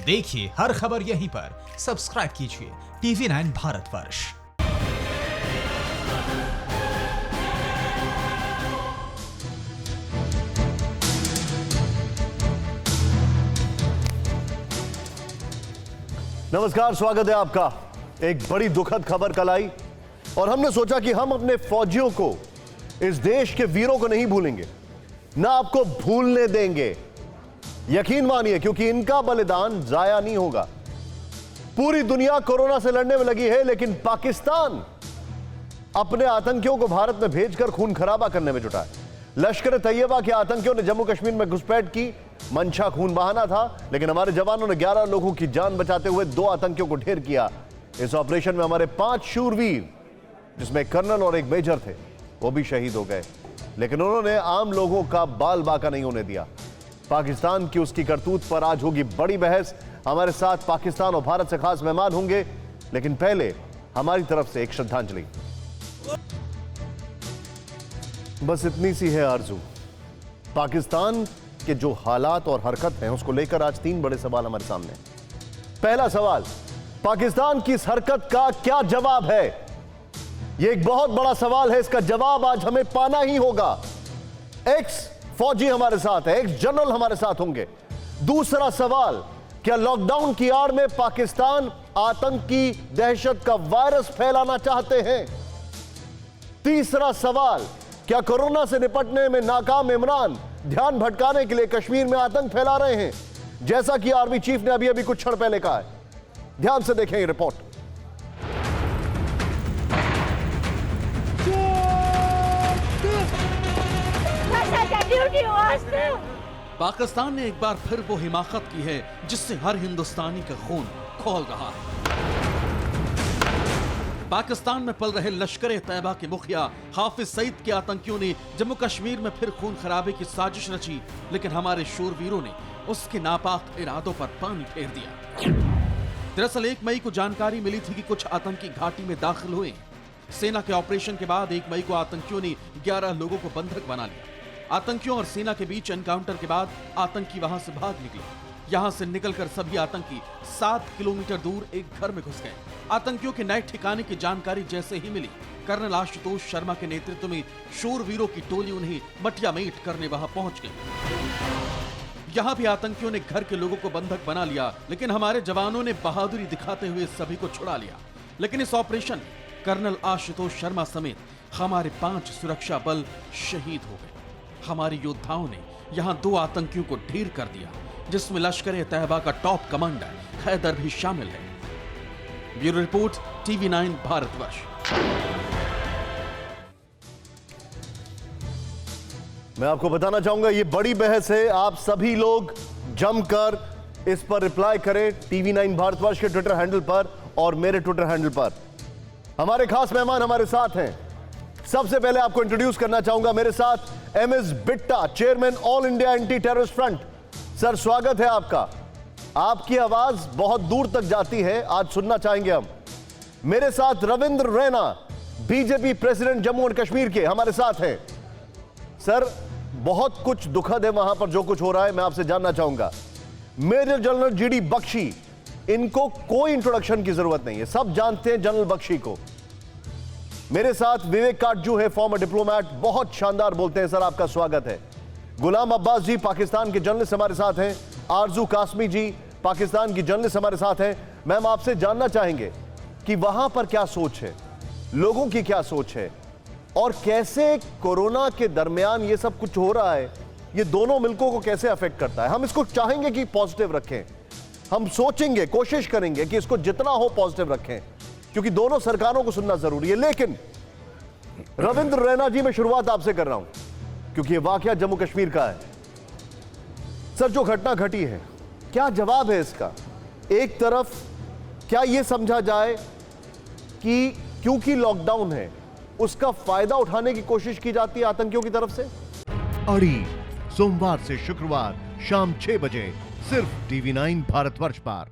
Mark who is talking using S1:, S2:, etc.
S1: देखिए हर खबर यहीं पर। सब्सक्राइब कीजिए TV9 भारतवर्ष।
S2: नमस्कार, स्वागत है आपका। एक बड़ी दुखद खबर कल आई और हमने सोचा कि हम अपने फौजियों को, इस देश के वीरों को नहीं भूलेंगे, ना आपको भूलने देंगे। यकीन मानिए, क्योंकि इनका बलिदान जाया नहीं होगा। पूरी दुनिया कोरोना से लड़ने में लगी है, लेकिन पाकिस्तान अपने आतंकियों को भारत में भेजकर खून खराबा करने में जुटा है। लश्कर तैयबा के आतंकियों ने जम्मू कश्मीर में घुसपैठ की, मंशा खून बहाना था, लेकिन हमारे जवानों ने 11 लोगों की जान बचाते हुए 2 आतंकियों को ढेर किया। इस ऑपरेशन में हमारे 5 शूरवीर, जिसमें एक कर्नल और एक मेजर थे, वो भी शहीद हो गए। लेकिन उन्होंने आम लोगों का बाल बाका नहीं होने दिया। पाकिस्तान की उसकी करतूत पर आज होगी बड़ी बहस। हमारे साथ पाकिस्तान और भारत से खास मेहमान होंगे, लेकिन पहले हमारी तरफ से एक श्रद्धांजलि। बस इतनी सी है आरजू। पाकिस्तान के जो हालात और हरकत हैं, उसको लेकर आज 3 बड़े सवाल हमारे सामने। पहला सवाल, पाकिस्तान की इस हरकत का क्या जवाब है? यह एक बहुत बड़ा सवाल है, इसका जवाब आज हमें पाना ही होगा। एक्स फौजी हमारे साथ है, एक्स जनरल हमारे साथ होंगे। दूसरा सवाल, क्या लॉकडाउन की आड़ में पाकिस्तान आतंकी दहशत का वायरस फैलाना चाहते हैं? तीसरा सवाल, क्या कोरोना से निपटने में नाकाम इमरान ध्यान भटकाने के लिए कश्मीर में आतंक फैला रहे हैं, जैसा कि आर्मी चीफ ने अभी कुछ क्षण पहले कहा है? ध्यान से देखें ये रिपोर्ट।
S3: पाकिस्तान ने एक बार फिर वो हिमाकत की है जिससे हर हिंदुस्तानी का खून खौल रहा है। पाकिस्तान में पल रहे लश्कर तैयबा के मुखिया हाफिज सईद के आतंकियों ने जम्मू कश्मीर में फिर खून खराबे की साजिश रची, लेकिन हमारे शूरवीरों ने उसके नापाक इरादों पर पानी फेर दिया। दरअसल 1 मई को जानकारी मिली थी कि कुछ आतंकी घाटी में दाखिल हुए। सेना के ऑपरेशन के बाद 1 मई को आतंकियों ने 11 लोगों को बंधक बना लिया। आतंकियों और सेना के बीच एनकाउंटर के बाद आतंकी वहां से भाग निकले। यहां से निकलकर सभी आतंकी 7 किलोमीटर दूर एक घर में घुस गए। आतंकियों के नए ठिकाने की जानकारी जैसे ही मिली, कर्नल आशुतोष शर्मा के नेतृत्व में शूरवीरों की टोली उन्हें मटिया मेट करने वहां पहुंच गई। यहां भी आतंकियों ने घर के लोगों को बंधक बना लिया, लेकिन हमारे जवानों ने बहादुरी दिखाते हुए सभी को छुड़ा लिया। लेकिन इस ऑपरेशन में कर्नल आशुतोष शर्मा समेत हमारे 5 सुरक्षा बल शहीद हो गए। हमारे योद्धाओं ने यहां 2 आतंकियों को ढेर कर दिया, जिसमें लश्कर तैयबा का टॉप कमांडर हैदर भी शामिल है। Bureau report, TV9 Bharatvarsh.
S2: मैं आपको बताना चाहूंगा, ये बड़ी बहस है। आप सभी लोग जमकर इस पर रिप्लाई करें TV9 भारतवर्ष के ट्विटर हैंडल पर और मेरे ट्विटर हैंडल पर। हमारे खास मेहमान हमारे साथ हैं। सबसे पहले आपको इंट्रोड्यूस करना चाहूंगा, मेरे साथ MS Bitta, chairman all India anti terrorist front. Sir, स्वागत है आपका। आपकी आवाज बहुत दूर तक जाती है, आज सुनना चाहेंगे हम। मेरे साथ रविंद्र रैना, बीजेपी प्रेसिडेंट जम्मू और कश्मीर के, हमारे साथ हैं। सर, बहुत कुछ दुखद है वहां पर जो कुछ हो रहा है, मैं आपसे जानना चाहूंगा। मेजर जनरल GD बख्शी, इनको कोई इंट्रोडक्शन की जरूरत नहीं है, सब जानते हैं जनरल बख्शी को। मेरे साथ विवेक काटजू है, फॉर्मर डिप्लोमैट, बहुत शानदार बोलते हैं सर, आपका स्वागत है। गुलाम अब्बास जी, पाकिस्तान के जर्नलिस्ट हमारे साथ हैं। आरजू कासमी जी, पाकिस्तान की जर्नलिस्ट हमारे साथ हैं। मैम, आपसे जानना चाहेंगे कि वहां पर क्या सोच है, लोगों की क्या सोच है, और कैसे कोरोना के दरमियान ये सब कुछ हो रहा है, ये दोनों मुल्कों को कैसे अफेक्ट करता है। हम इसको चाहेंगे कि पॉजिटिव रखें, हम सोचेंगे, कोशिश करेंगे कि इसको जितना हो पॉजिटिव रखें, क्योंकि दोनों सरकारों को सुनना जरूरी है। लेकिन रविंद्र रैना जी, मैं शुरुआत आपसे कर रहा हूं, क्योंकि ये वाकया जम्मू कश्मीर का है। सर, जो घटना घटी है, क्या जवाब है इसका? एक तरफ क्या यह समझा जाए कि क्योंकि लॉकडाउन है, उसका फायदा उठाने की कोशिश की जाती है आतंकियों की तरफ से?
S4: अड़ी सोमवार से शुक्रवार शाम 6 बजे सिर्फ TV9 भारतवर्ष पर।